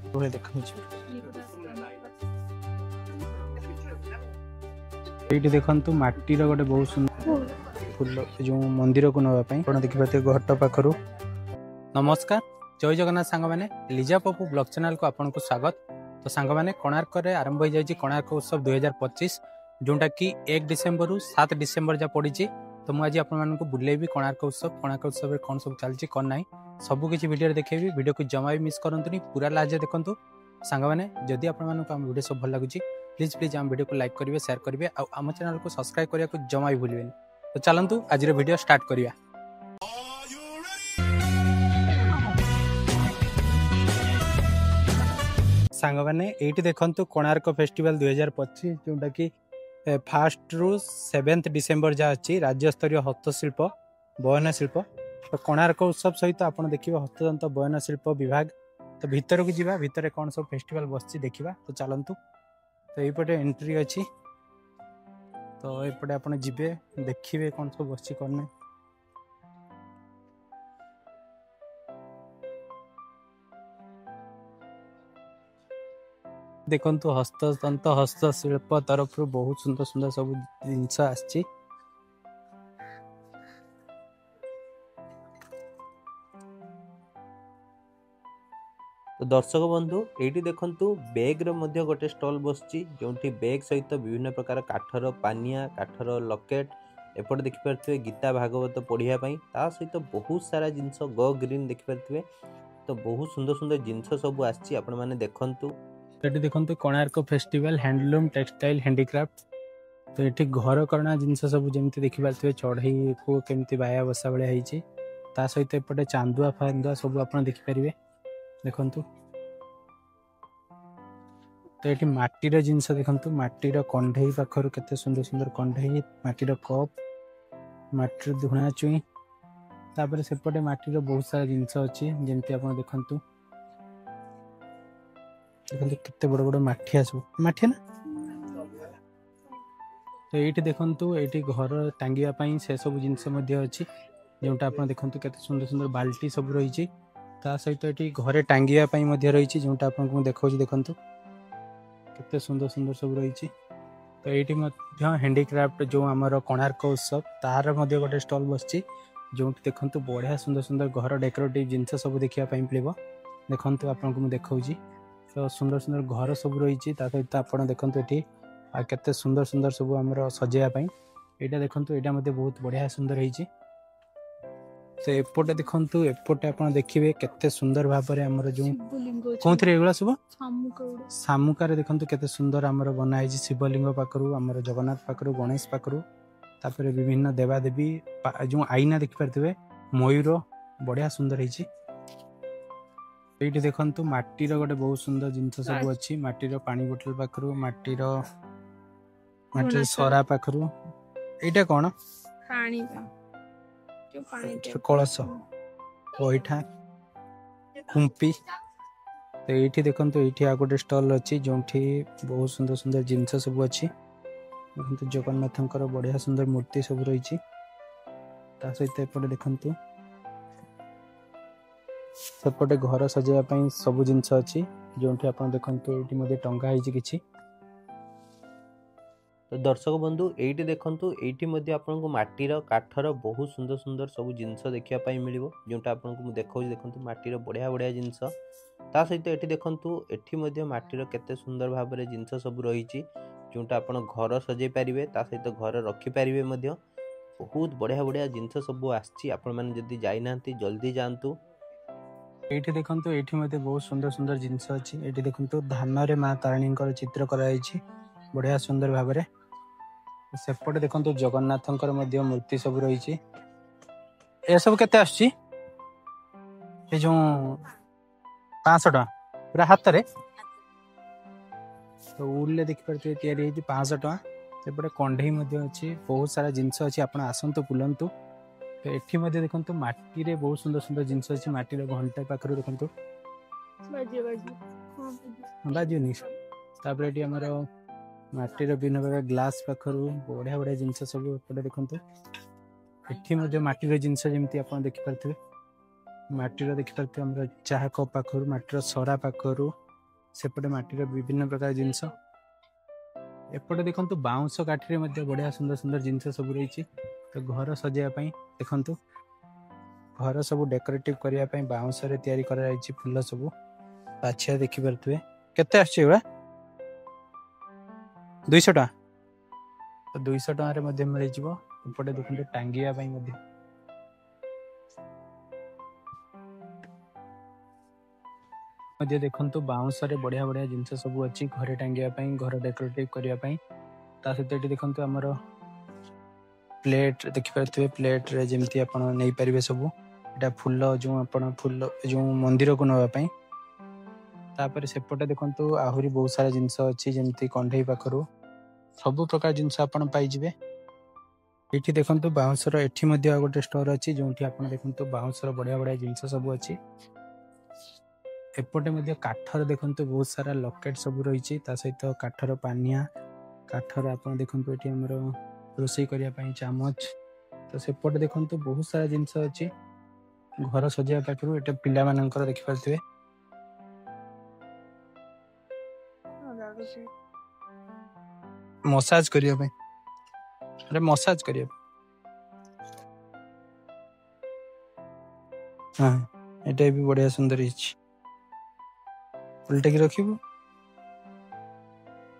देखा ये देखु माटीर गोटे बहुत सुंदर फूल जो मंदिर को नापी आप देखिए घट पाखु। नमस्कार जय जगन्नाथ सांग मैंने लिजा पप्पू ब्लॉग चैनल को आपन को स्वागत। तो सांग मैंने कोणार्क रे आरंभ हो जाए कोणार्क उत्सव 2025 जोटा कि 1 डिसेम्बर रु 7 डिसेम्बर जा पड़ी। तो मुझे आपको बुलेबी कोणार्क उत्सव कौन सब चलती कौन ना सबकि वीडियो देखेबी। वीडियो को जमा भी मिस करंतुनी पूरा लास्ट देखंतु सांग मैंने जदि आपको आम वीडियो सब भल लगुच प्लीज प्लीज आम वीडियो को लाइक करेंगे शेयर करेंगे आम चैनल को सब्सक्राइब करने को जमा भी भूलें। तो चलतु आज वीडियो स्टार्ट करिया। सांग मैंने ये देखु कोणार्क फेस्टिवल 2025 जोटा कि 1 रु 7 डिसेम्बर जहाँ अच्छी राज्यस्तरीय हस्तशिल्प बयन शिल्प। तो कोणार्क उत्सव सहित आप देखिए हस्ततंत्र बयन शिल्प विभाग। तो भीतर को जीवा भितर कौन सब फेस्टिवल बस देखा। तो चलतु तो यपटे एंट्री अच्छी तो यपटे आप जीवे देखिए कौन सब बस कौन। देखु हस्ततंत्र हस्तशिल्प तरफ बहुत सुंदर सुंदर सब जिनस आछि। तो दर्शक बंधु ये देखु बैग रो गोटे स्टॉल बसची जो बैग सहित विभिन्न प्रकार काठर पानिया काठर लकेट एपटे देखिपे गीता भागवत पढ़ाई ता सहित बहुत सारा जिनस गो ग्रीन देखिपे। तो बहुत सुंदर सुंदर जिनस सब आछि आपण माने देखंतु। ये देखु Konark festival handloom textile handicraft. तो ये घर करना जिनस सब जमी देखिपे चढ़ई को केमती बाया बसा भाई ता सहित एपटे चांदुआ फांदुआ सब आप देखिपारे देखु। तो ये माटीर जिनस देखु माटीर कंढई पाखर केते सुंदर सुंदर कंढई माटीर कप माटीर धुणा चुई तापर सेपटे माटीर बहुत सारा जिनस अच्छी जमती आप देखु केते बड़ बड़ माठिया सब माठिया ना। तो ये देखु ये घर टांगिया से सब जिनस अच्छी जोटा आप देखु केते सुंदर सुंदर बाल्टी सब रही सहित ये घरे टांगिया रही जोटा आपको देखा देखु केते सुंदर सुंदर सब रही। तो ये हैंडीक्राफ्ट जो आमर कोणार्क उत्सव तार गोटे स्टॉल बसची जो देखु बढ़िया सुंदर सुंदर घर डेकोरेटिव जिनस सब देखापी मिले देखु आपको मुझे। तो सुंदर सुंदर घर सब रही सहित आप देखु ये केते सुंदर सुंदर सब आम सजायापी यहाँ देखु यहाँ बहुत बढ़िया सुंदर होती। तो एपटे देखु एपटे आप देखिए केते सुंदर भाव में आमर जो कौन थे एगुला सब सामुकार देखु केते सुंदर आमर बनाई शिवलिंग पाखु आमर जगन्नाथ पाखु गणेश पाखु तापर विभिन्न देवादेवी जो आईना देखिपारे मयूर बढ़िया सुंदर होती। ये देखु माटीर गोटे बहुत सुंदर जिनस सब अच्छी माटीर पानी बोतल पाखु माटीर सरा पाखु यहाँ कौन कलश पैठा कुंपी। तो ये देखु ये आ गोटे स्टॉल अच्छी जो बहुत सुंदर सुंदर जिनस सब अच्छी देखो जगन्नाथ बढ़िया सुंदर मूर्ति सब रही सहित एपटे देखु सेपटे घर सजायापी सब जिनस अच्छी जो आप देखते ये टंगा कि। तो दर्शक बंधु ये देखु ये आपको माटीर काठर बहुत सुंदर सुंदर सब जिनस देखापी मिल जोटा आपको देखा देखो माटीर बढ़िया बढ़िया जिनस ता सहित ये देखु ये माटीर केते सुंदर भाव में जिनस सब रही जोटा आप घर सजाई पारे ता सहित घर रखिपारे बहुत बढ़िया बढ़िया जिनस सब आदि जाना जल्दी जातु। ये देखु ये बहुत सुंदर सुंदर जिनस अच्छी ये देखु धान रे माँ तारिणी चित्र कराई बढ़िया सुंदर भाव में। सेपटे देखु जगन्नाथ मूर्ति सब रही सब केते आछी जो 500 टका पूरा हाथ रे। तो उल्ले देखिए तैयारी 500 टका। सेपटे कंढई अच्छी बहुत सारा जिनस अच्छी आप आसतु बुलंतु। तो ये देखु माटी रे बहुत सुंदर सुंदर जिनस अच्छी माटीर घंटा पाखर देखु बाजुनी तापर ये आमर माटीर विभिन्न प्रकार ग्लास पाखर बढ़िया बढ़िया जिनस सब एपटे देखु ये माटीर जिनस जमी आप देखिपारे माटीर देखिपारे चाह कप पाखर माटीर सरा पाखर सेपटे माटीर विभिन्न प्रकार जिनस एपटे देखंतु बाउंस काठी रे बढ़िया सुंदर सुंदर जिनस सब रही। तो घर सजाइबा देखंतु घर सब डेकोरेटिव करने बाउंस रे तैयारी करा फूल सब पाछिया देखि परथुए केते आछे बा 200 टका। तो 200 टका रे मध्ये मिल जिवो। एपटे देखंतु टांगिया पई मध्ये देखंतु बाउंस रे बढ़िया बढ़िया जिनस सब अच्छी घरे टांगिया पई घर डेकोरेटिव करने ता सहित ये देखंतु हमर प्लेट देखि परथुए प्लेट रे जेमती आपण नै परिबे सब एटा फूल जो आपण फूल जो मंदिर को नवा पई तापर सेपटे देखंतु आहुरी बहुत सारा जिनस अच्छी जेमती कंढई पाखरु सब प्रकार जिनस आपण पाई जिवे। एठी देखंतु बाउंसर एठी मध्ये गोटे स्टोर अच्छी जोंठी आपण देखंतु बाउंसर बढ़िया बढ़िया जिनस सब अच्छी। एपटे मध्ये काठर देखंतु बहुत सारा लॉकेट सब रही ता सहित काठर पानिया काठर आपण देखंतु एठी हमर रोसई करिया पई चामच। तो सेपटे देखंतु बहुत सारा जिनस अच्छी घर सजाया पाखरु एटा पिला मानकर देखि परथुए मसाज करिया पई अरे मसाज करिया हाँ एटा भी बढ़िया सुंदर हिच उल्टा की रखिबो।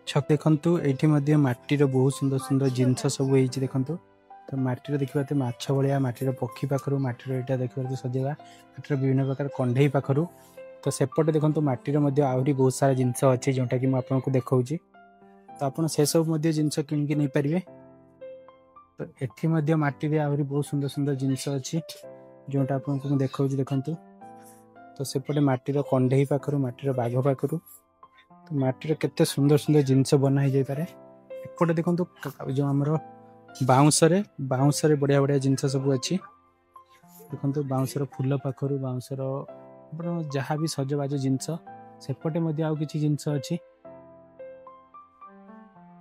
छक देखंतु एठी मध्ये माटीर बहुत सुंदर सुंदर जिनस सब होईची देखंतु। तो माटीर देखिबाते माछ भलिया माटीर पक्षी पाखरु माटीर एटा देखिबाते सजेवा माटीर विभिन्न प्रकार कंढई पाखरु। तो सेपटे देखंतु माटीर मध्ये आहुरी बहुत सारा जिनस अछि जोंटा कि म आपनको देखाउची। तो आपण से सब मध्ये जिनस किन के नै परिबे। तो एठी मध्ये माटी रे आहुरी बहुत सुंदर सुंदर जिनस अछि जोंटा आपनको देखाउची देखंतु। तो सेपटे माटीर कंढई पाखरु माटीर बाघ पाखरु तो माटीर केते सुंदर सुंदर जिनस बना ही जाय पारे। एपटे देखंतु जो हमर बाउंस रे बढ़िया बढ़िया जिनस सब अछि देखंतु बाउंस रो फूल पाखरु बाउंस रो जहाँ भी सजबाज जिनस सेपटे मध्ये आउ किछि जिनस अछि।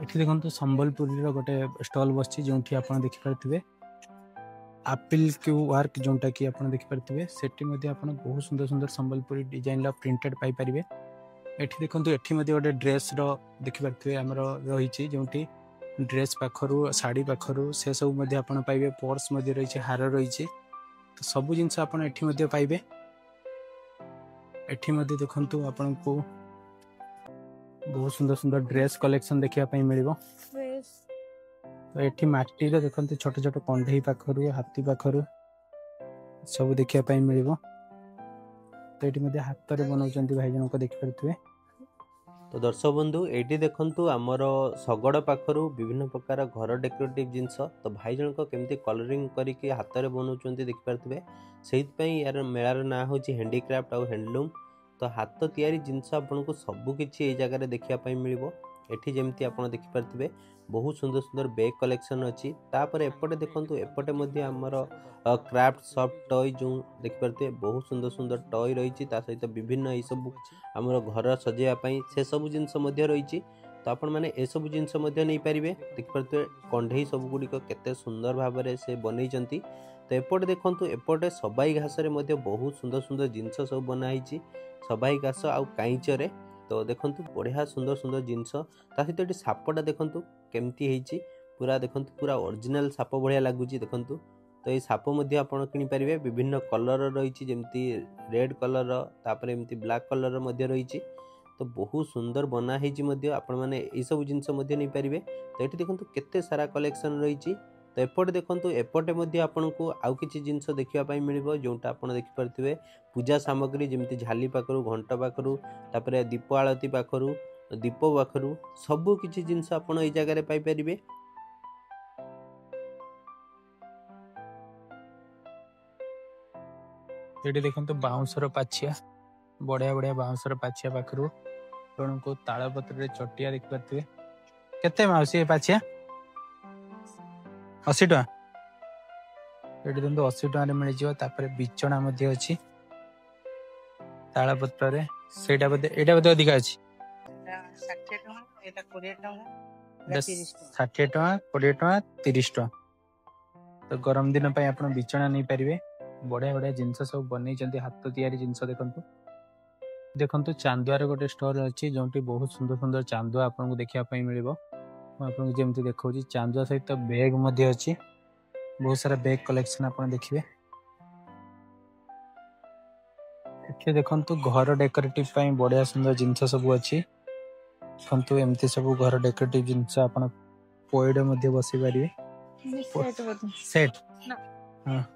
एठी देखंतु संबलपुरी रो गोटे स्टॉल बसछि जोंठी आपण देखि परथिबे आपिल क्यू वर्क जोंटा कि आपण देखि परथिबे सेठी मध्ये आपण बहुत सुंदर सुंदर संबलपुरी डिजाइन ला प्रिंटेड पाई परिबे। एठी देखंतु एठी मध्ये गोटे ड्रेस रो देखि परथिबे हमर रहिछि जोंठी ड्रेस पाखरु साड़ी पाखरु से सब मध्ये आपण पाइबे पर्स मध्ये रहिछि हार रहिछि। तो सब जिनस आपण एठी मध्ये पाइबे। एठी मध्ये देखंतु आपण को बहुत सुंदर सुंदर ड्रेस कलेक्शन देखिया पई मिलिबो। तो एठी माटी रे देखंतु छोट छोट कंढई पाखरु हाथी पाखरु सब देखिया पई मिलिबो। तो एठी मध्ये हाथ रे बनाउचंती भाई जन को देखि परथुए। तो दर्शक बंधु एटी देखंतु आमर शगड़ पाखरु विभिन्न प्रकार घर डेकोरेटिव जिनस तो भाई जनक केमती कलरिंग करिके हाथ रे बनाउचंती देखि परथुए। सेहित पई यार मेलार ना होची हैंडीक्राफ्ट और हैंडलूम। तो हाथ तैयारी जिनस आपनको सब किछि ए जगह रे देखिया पई मिलिबो। एठी जेमती आपण देखि परथुए बहुत सुंदर सुंदर बैग कलेक्शन अच्छी। तापर एपटे देखंतु एपटे मध्ये आमर क्राफ्ट सॉफ्ट टॉय जो देखि परथुए बहुत सुंदर सुंदर टॉय रहिछि ता सहित विभिन्न ए सब आमर घर सजेया पई से सब जिनस मध्ये रहिछि। तो आपण माने ए सब जिनस मध्ये नै परिबे देखि परथुए कंढई सब गुडी को केते सुंदर भाबरे से बनेइचंती। तो एपटे देखंतु एपटे सबाई घास रे मध्ये बहुत सुंदर सुंदर जिनस सब बना हिछि सबाई घास आउ काईचरे। तो देखंतु बढ़िया सुंदर सुंदर जिनस ता सहित एटी सापटा देखंतु केमती हेछि पूरा देखंतु पूरा ओरिजिनल साप बढ़िया लागुची देखंतु। तो ये साप मध्ये आपण किनि परिबे विभिन्न कलर रहिछि जेमती रेड कलर तापर एमती ब्लैक कलर मध्ये रहिछि। तो बहुत सुंदर बना हेछि मध्ये आपण माने ए सब जिनस मध्ये नै परिबे। तो एटी देखंतु केते सारा कलेक्शन रहिछि। तो एपटे देखंतु एपटे मध्ये आपनको आउ किछि जिनस देखिया पई मिलिबो जोंटा आपण देखि परथिबे पूजा सामग्री जेमती झाली पाखरु घंटा पाखरु तापर दीप आळती पाखरु दीप पाखरु सब किछि जिनस आपण ए जगह रे पाई परिबे। एटी देखंतु बाउंसर पाछिया बढ़िया बढ़िया बाउंसर पाछिया पाखरु आपण को ताळ पत्र रे चटिया देखि परथिबे केते माउसी पाछिया 80 टका। एटी दंतो 80 टका रे मिल जिवो। तापर बिचणा मध्ये अछि ताळ पत्र रे सेटा बदे एटा बदे अधिक अछि 60 टका एटा 20 टका 60 टका 20 टका 30 टका। तो गरम दिन पई आपण बिचणा नै परिबे बढ़िया बढ़िया जिनस सब बनै चंती हाथ तैयारी जिनस देखंतु देखो चांदुआर गोटे स्टोर अच्छी जो बहुत सुंदर सुंदर चांदुआ आपको देखापी मिल आपको जमी देखा चांदुआ सहित बैग अच्छी बहुत सारा बैग कलेक्शन आप देखिए। ये देखो घर डेकोरेटिव बढ़िया सुंदर जिनस सब अच्छी देखो एमती सब घर डेकोरेटिव जिनस आप पइड बसी पारे सेट हाँ।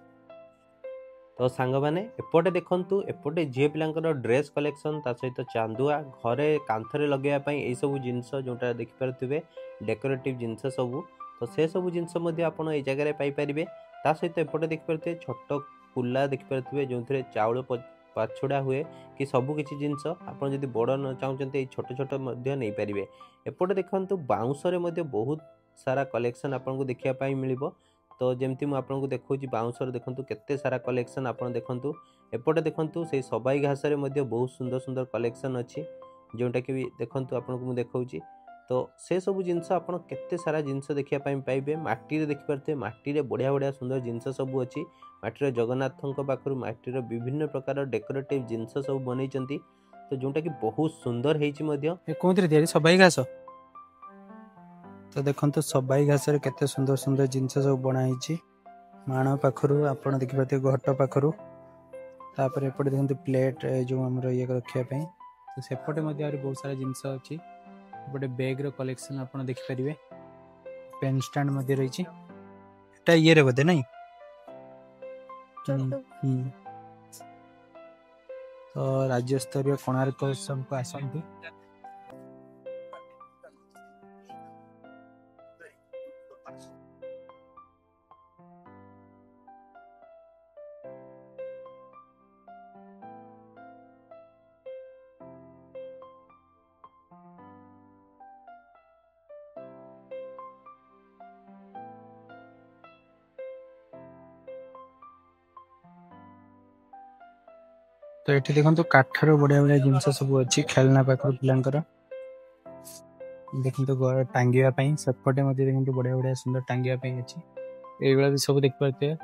तो सांग मैंने एपटे देखंतु एपटे झील पिलांकर ड्रेस कलेक्शन ता सहित चांदुआ घरे कांथरे लगेया यही सब जिनस जोटा देखिपारे डेकोरेटिव जिनस सब तो से सब जिनस आप जगह पाइपर ता सहित एपटे देखिपारे छोट कुला देखिपारे जो चाउल पाछड़ा हुए कि सबू किसी जिनस आप बड़ न चाहते छोट छोट नहीं पारे। एपटे देखंतु बाउंसरे बहुत सारा कलेक्शन आपको देखापी मिल तो जमती मुझे देखा बाउंसर देखूँ केते सारा कलेक्शन आप देखूँ एपटे देखूँ से सबाई घास बहुत सुंदर सुंदर कलेक्शन अच्छी जोटा कि देखूँ आपको मुझे देखा तो से सब जिनस आप केते सारा जिनस देखापी पाइबे माटी देखिपारे माटी बढ़िया बढ़िया सुंदर जिनस सब अच्छी माटीर जगन्नाथ पाखु माटीर विभिन्न प्रकार डेकोरेटिव जिनस सब बन तो जोटा कि बहुत सुंदर होती सबाई घास तो देखो सबाई घास केते सुंदर सुंदर जिनस सब बनाई माण पाखु आप देखिए घट पाखु तापर एपटे देखते प्लेट जो आम ये रखापी तो सेपटे बहुत सारा जिनस अच्छी गोटे बैग रो कलेक्शन आप देखिपारे पेन स्टैंड रही ये बोधे नहीं तो राज्य स्तरीय कोणार्क उत्सव को आसती तो ये देखो काठर बढ़िया बढ़िया जिनस सब अच्छी खेलना पाखर पिलांकर देखो टांगिया सेपटे देखो बढ़िया बढ़िया सुंदर टांगिया अच्छी ये भी सब देखिए।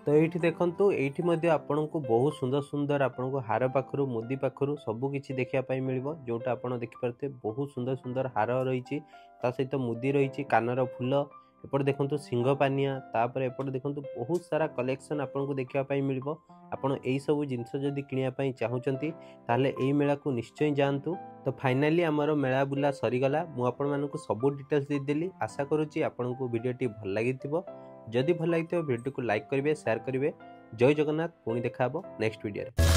तो ये देखो ये आपण को बहुत सुंदर सुंदर आपण को हार पाखु मुदी पाखु सबकि देखापी मिल जोटा आप देखिपारे बहुत सुंदर सुंदर हार रही सहित मुदी रही कानर फूल एपटे देखो सिंह पानिया तापर एपटे देखो बहुत सारा कलेक्शन आपको देखापी मिल आपड़ यही सब जिनस जदि किणापी चाहूँगी ताहले यही मेला को निश्चय जातु। तो फाइनाली आमर मेला बुला सरीगला मुझे सब डिटेल्स देदेली आशा करुच्ची आपन को वीडियोटी भल लगी जदि भल लगी वीडियो को लाइक करेंगे शेयर करेंगे। जय जगन्नाथ पुणी देखा नेक्स्ट वीडियो।